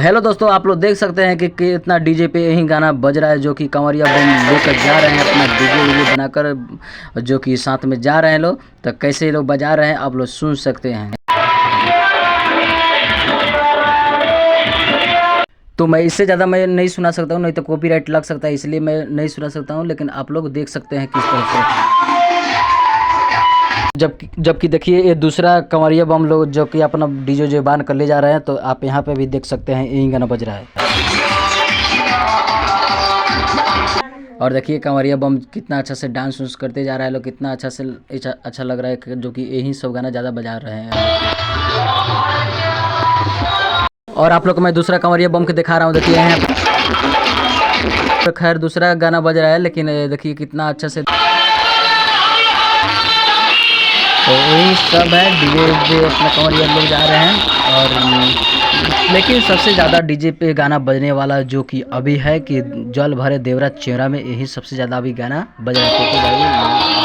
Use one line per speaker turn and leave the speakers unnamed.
Hello दोस्तों, आप लोग देख सकते हैं कि कितना डीजे पे यही गाना बज रहा है, जो कि कंवरिया बम लेकर जा रहे हैं अपना डीजे वीजे बनाकर, जो कि साथ में जा रहे हैं लोग। तो कैसे लोग बजा रहे हैं आप लोग सुन सकते हैं। तो मैं इससे ज़्यादा मैं नहीं सुना सकता हूँ, नहीं तो कॉपीराइट लग सकता है, इसलिए मैं नहीं सुना सकता हूँ। लेकिन आप लोग देख सकते हैं किस तरह से। जबकि देखिए ये दूसरा कंवरिया बम लोग जो कि अपना डीजे जो बांध कर ले जा रहे हैं, तो आप यहाँ पे भी देख सकते हैं यही गाना बज रहा है। और देखिए कंवरिया बम कितना अच्छा से डांस उन्स करते जा रहा है लोग, कितना अच्छा से अच्छा लग रहा है, जो कि यही सब गाना ज़्यादा बजा रहे हैं। और आप लोग को मैं दूसरा कंवरिया बम के दिखा रहा हूँ, देखिए यहाँ तो खैर दूसरा गाना बज रहा है, लेकिन देखिए कितना अच्छा से। तो यही सब है, डीजे पे अपना कंवरिया लोग जा रहे हैं। और लेकिन सबसे ज़्यादा डीजे पे गाना बजने वाला जो कि अभी है कि जल भरे देवरा चेहरा में, यही सबसे ज़्यादा अभी गाना बज रहा है।